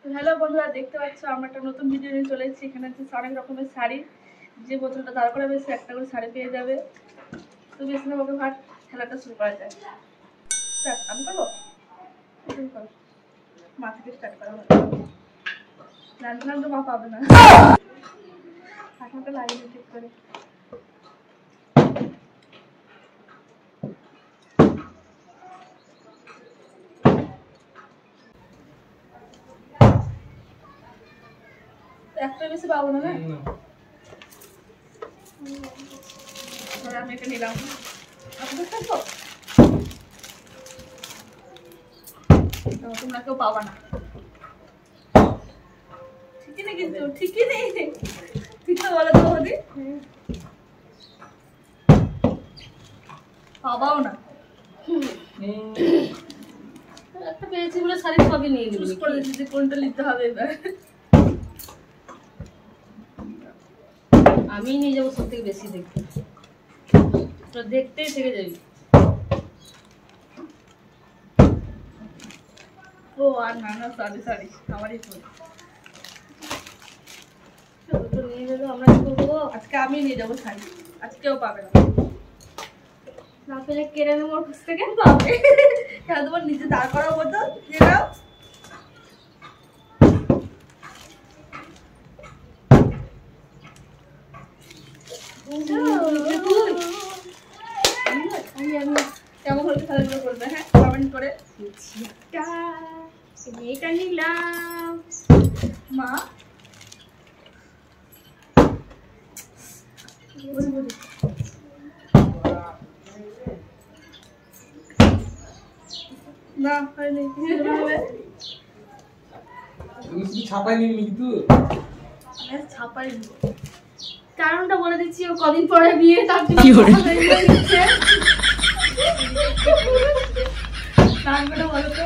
Hello বন্ধুরা, দেখতে পাচ্ছ আমরা একটা নতুন ভিডিও নিয়ে চলে এসেছি। এখানে হচ্ছে অনেক রকমের শাড়ি, যে বোতলটা দাঁড় করাবে সে একটা করে শাড়ি পেয়ে যাবে। তো বেশি না বকে ভাট, খেলাটা শুরু করা যায়। স্টার্ট আমি করবো, তুমি করো, মা থেকে স্টার্ট করা হবে। জানছিলাম তো মা পাবে না, হাঁটাটা লাগিয়ে ঠিক করে। একটা বেশি পাবো না, না আমি এটা নিলাম। আপনাদের থাকবো, তোমরা কেউ পাবা না। ঠিকই নেই কিন্তু, ঠিকই নেই, ঠিক তো বলো তো বৌদি, পাবাও না। একটা পেয়েছি বলে শাড়ি সবই নিয়ে নিবি, চুজ করে দিচ্ছি যে কোনটা নিতে হবে। এবার আমি নিয়ে যাবো সব থেকে বেশি দেখতে, দেখতেই থেকে যাবি। ও আর না না, সরি সরি, আমারই ভুল। তো নিয়ে যাবো, আমরা কি করবো? আজকে আমি নিয়ে যাবো শাড়ি, আজকেও পাবে না। না পেলে কেড়ে নেবো ওর কাছ থেকে। পাবে কেন, তোমার নিজে দাঁড় করার মতো দিয়ে দাও। কেমন হলে খেলাধুলো করবে, হ্যাঁ কমেন্ট করে। এটা নিলাম মা না হয়নি, ছাপাই নিবি কিন্তু ছাপাই দিব। কারণটা বলে দিচ্ছি, ও কদিন পরে বিয়ে, তার জন্য কারণটা বলো তো।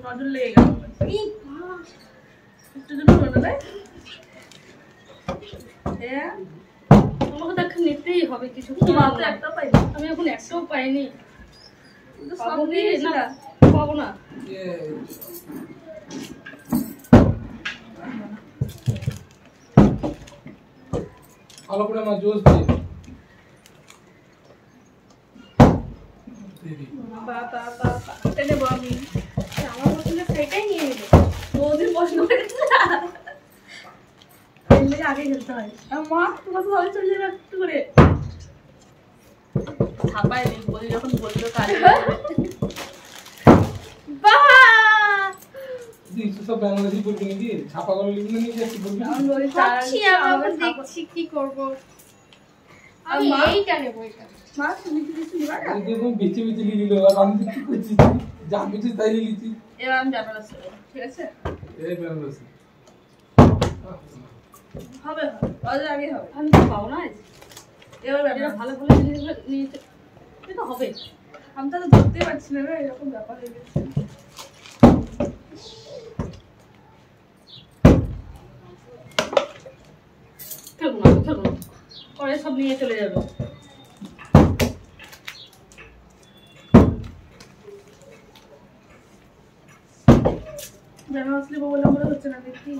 নজর লেগে গেল একটু জন্য হলো না। আমাকে তো একটা নিতেই হবে কিছু, একটাও পাইনি, আমি এখন একটাও পাইনি। সব নিয়েছি না, পাবো না। ভালো করে আমার জোস দিয়ে নেবো আমি। আমার পছন্দের সেটাই নিয়ে নেবো। বৌদির প্রশ্ন আগে খেলতে হয়। মা তোমার ভালো চলে যাবে একটু করে ছাপায় দিই, বলি যখন বললো কাজে সব বাংলাদেশি বলবি নাকি, ছাপা করে লিখবি না নিয়ে যাচ্ছি বলবি। দেখছি কি করবো। আমি এইটা নেবো, এটা। মা তুমি কি কিছু নিবা না? দেখুন বেঁচে বেঁচে লিখে দিল, আর আমি কি করছি, যা বেঁচে তাই লিখেছি। এবার আমি বেনারস করবো, ঠিক আছে? এই বেনারসি হবে হবে, আগে হবে। আমি তো পাবো না। এবার এটা বেনারস ভালো ভালো জিনিসগুলো নিয়ে তো হবে। আমি তো ধরতেই পারছি না, এরকম ব্যাপার হয়ে গেছে। খেলবো না, খেলবো না, পরে সব নিয়ে চলে যাবে। বেনারস নেবো বলে মনে হচ্ছে না, দেখি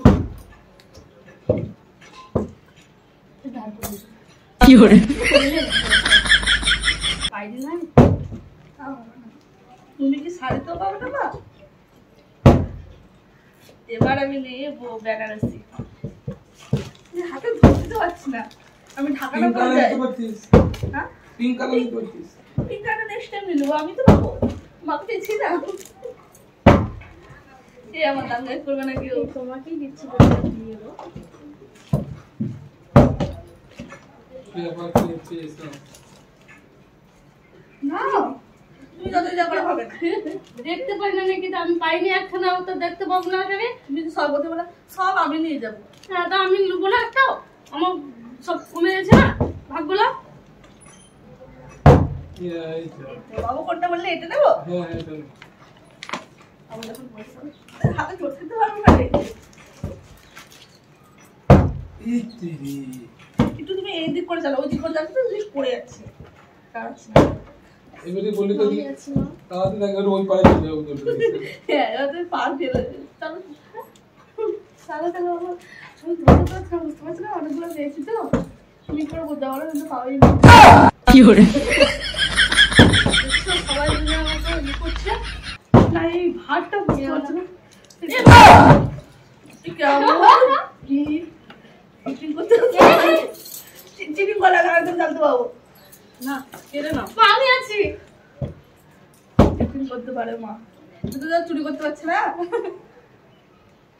কি করে পাইনি না। তুমি কি শাড়ি তো পাবে না মা? এবার আমি নেবো বেনারসি, হাতে ধরতে তো পারছি না, আমি ঢাকাটা পরে যাই। হ্যাঁ পিঙ্ক কালার নিতে পারছিস, পিঙ্ক কালার নেক্সট টাইম নিয়ে নেবো, আমি তো পাবো, মাকে দিচ্ছি না। এ আমার দাম গায়ে করবে না কেউ, তোমাকেই দিচ্ছি দিয়ে দেবো। না তুমি যতই যা করে হবে না। দেখতে পাই না নাকি, আমি পাইনি একখানা, তো দেখতে পাবো না কেন? তুমি তো সব বলতে পারো, সব আমি নিয়ে যাবো। হ্যাঁ, তা আমি লুবো না একটাও? আমার সব কমে গেছে না ভাগগুলো। এই তো। বাবু কোনটা বললে এটা নেবো? হ্যাঁ এটা নে। আমি যখন বলছিলাম হাতে চোট খেতে পারবো না রে। এই তো রে। একটু তুমি এই দিক করে চালো, ওই দিক করে যাচ্ছ তো জিনিস পড়ে যাচ্ছে। কারছি না। এবারে বললি তো আমি আছি মা। তাড়াতাড়ি একবার ওই পারে চলে যাবো তোর হ্যাঁ, এবার তুমি পা ফেলে দেবে। চলো চলো চলো বাবা। আমি ধরতে পারছি না, বুঝতে পারছি না, অনেকগুলো পেয়েছি তো। তুমি করে বুঝতে পারো কিন্তু পাওয়াই না। দেখছো, সবাই মিলে আমাকে ইয়ে করছে। না, এই ভাতটা বুঝতে পারছি না। কেমন? কি? চিটিং করতে হচ্ছে? চিটিং করা একদম জানতে পাবো না, কেড়ে নাও। মা, আমি আছি। চিটিং করতে পারে মা, তুই তো চুরি করতে পারছে না।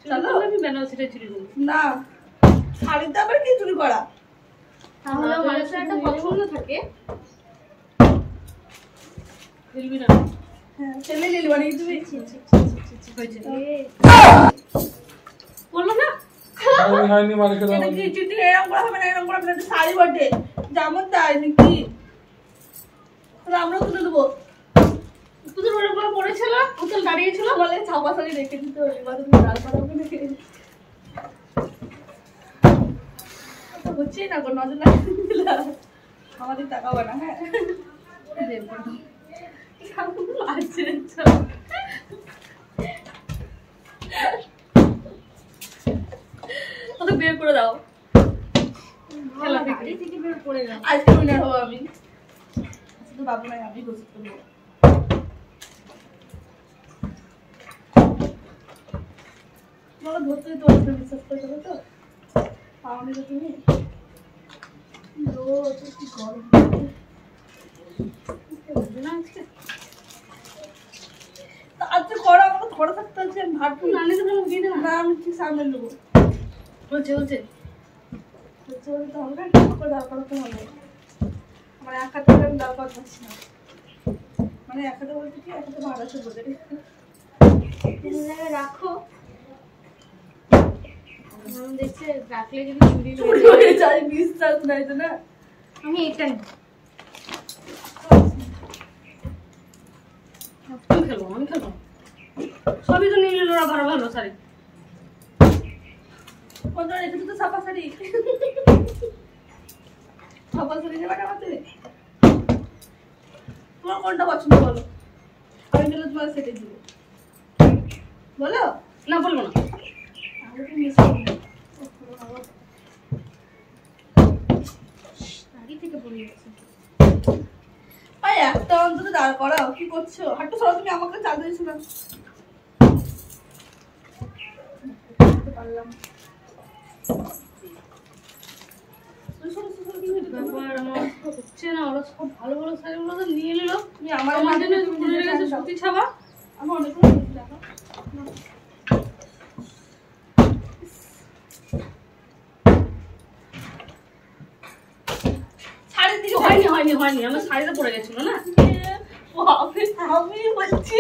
চলো আমি বেনারসিটা চুরি করবো। না, শাড়িতে আবার কি চুরি করা? তাহলে মানুষের একটা পছন্দ থাকে। ফেলবি না। হ্যাঁ, ছেলে নিলি মানে তুমি হয়েছে। বললো না? হয়নি মানে কেন এটা কি চিটিং? এরকম করা হবে না, এরকম করা হবে না, এটা শাড়ি বটে, যেমন তাই নাকি? তাহলে আমরাও তুলে দেবো। তোদের ওরকম পড়েছিল, হোটেল দাঁড়িয়েছিল। বলে ছাপা শাড়ি রেখে দিতে হবে, এবার তুমি ডাল পাঠাবে নাকি? হচ্ছেই না গো, নজর লাগিয়ে আমাদের টাকা হবে না। হ্যাঁ, বের করে দাও। আছে ওকে বের করে দাও। খেলা থেকে বের করে গেল। আজকে উইনার হবো আমি। শুধু বাবু নাই, আমি গোসল করবো। তোমাকে ধরতে দিতে পারছি না, বিশ্বাস করে চলো তো। পাওনি তো তুমি। রোজ কি গরম। না আজকে আজকে করো, আমাকে ধরে থাকতে হচ্ছে। আমি ভাত নানি তো বললাম দিয়ে দে না। না, আমি ঠিক সামনে নেবো। বলছে বলছে হচ্ছে বলে তো হবে না, ঠিক করে দাঁড় করাতে হবে। আমার এক হাতে আমি দাঁড় করাতে পারছি না। মানে এক হাতে বলতে কি, এক হাতে ভাত আছে বলে। তিন জায়গায় রাখো। আমি দেখছে রাখলে যদি চুরি চুরি হয়ে হয়ে যায়। যায়, বিশ্বাস নাই তো না। আমি এটাই আমি খেলবো, আমি খেলবো। সবই তো নিয়ে নিল ওরা, ভালো ভালো শাড়ি। কোনটা রেখেছো তো ছাপা শাড়ি? ছাপা শাড়ি নেবে না আমাকে? তোমার কোনটা পছন্দ বলো, আমি গেলে তোমার সেটে দিব। বলো না বলবো না। আমি তো মিস করি না। শাড়ি থেকে পড়ে গেছে। ভাই একটা অন্তত দাঁড় করাও, কি করছো? হাঁটু সরো, তুমি আমাকে চাল দিয়েছো না। পারলাম। ব্যাপার আমার হচ্ছে না, ওরা সব ভালো ভালো শাড়িগুলো তো নিয়ে নিল। তুমি আমার আমার জন্য মনে রেখেছে সুতি ছাপা। আমি অনেকগুলো দেখি দেখো। শাড়ির দিকে হয়নি হয়নি হয়নি, আমার শাড়িটা পরে গেছিল না। আমি বলছি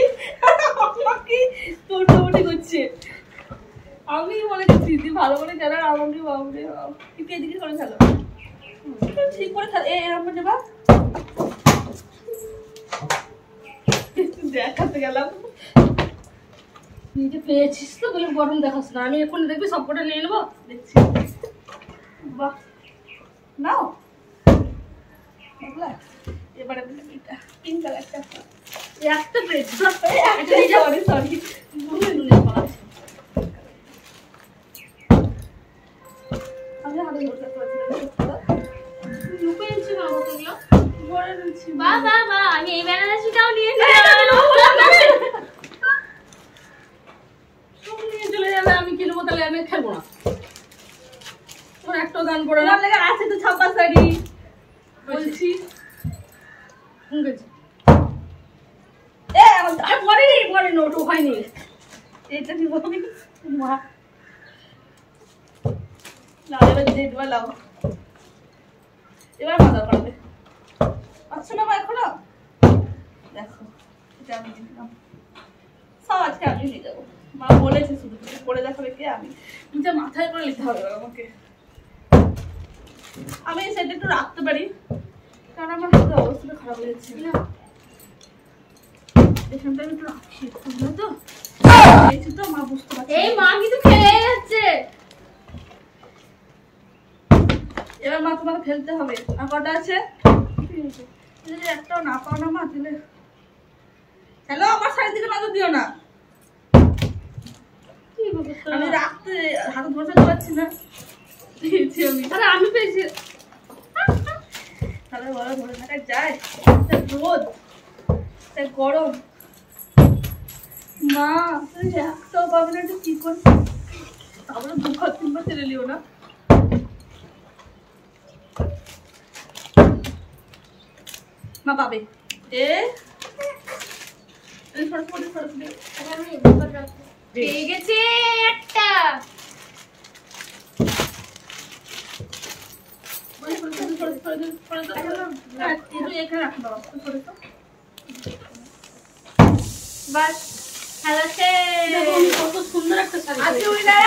আমাকে টোটোটি করছে। আমি মনে করছি দিদি ভালো করে খেলো, আমাকে বাবুরে কিন্তু এদিকে করে খেলো, ঠিক করে খেলো। এরকম নেবা, দেখাতে গেলাম। নিজে পেয়েছিস তো বলে গরম দেখাস না। আমি এখন দেখবি সব কটা নিয়ে নেবো। দেখছি, বাহ, নাও দেখলা। এবারে পিঙ্ক কালারটা একটা পেয়েছি। সরি সরি, আমি হাতে ধরতে পারছিলাম। লুকিয়ে এনেছি না বোতলগুলো। ঘরে রয়েছি। বাহ, আমি এই বেনারসিটাও নিয়ে সব নিয়ে চলে যাবে, আমি কিনবো তাহলে আমি খেলবো না। তোমার একটাও দান করে না। আমার লেগে আছে তো ছাপা শাড়ি, বলছি। পরেনি, ওটা হয়নি। এটা কি বলবি মা? না, এবার দিয়ে দেবা, লাও। এবার মজা করবে। আচ্ছা না মা, এখনো দেখো, এটা আমি দিয়ে দিলাম। সব আজকে আমি নিয়ে যাবো। মা বলেছে শুধু তুমি করে দেখাবে কে? আমি নিজে মাথায় করে নিতে হবে আমাকে। আমি সেটা একটু রাখতে পারি, কারণ আমার হাতের অবস্থাটা খারাপ হয়ে যাচ্ছে এখানটা আমি একটু রাখছি বুঝলে তো খেয়েছি তো মা বুঝতে পারছি এই মা কিন্তু খেয়ে যাচ্ছে। এবার মা তোমাকে ফেলতে হবে আর কটা আছে যদি একটাও না পাও না মা দিলে হ্যালো আমার সাইড দিকে নজর দিও না আমি রাখতে হাতে ধরতে পারছি না দিয়েছি আমি আরে আমি পেয়েছি। তাহলে বড় ধরে থাকা যায় রোদ গরম মা তুই একটাও পাবে না কি করছিস তারপরে 2-3 বার ছেড়ে লিও না মা পাবে এ সরস্বতী পেয়ে গেছে একটা। এখানে রাখো বাবা বাস খেলা শেষ। কত সুন্দর একটা শাড়ি আছে উইনার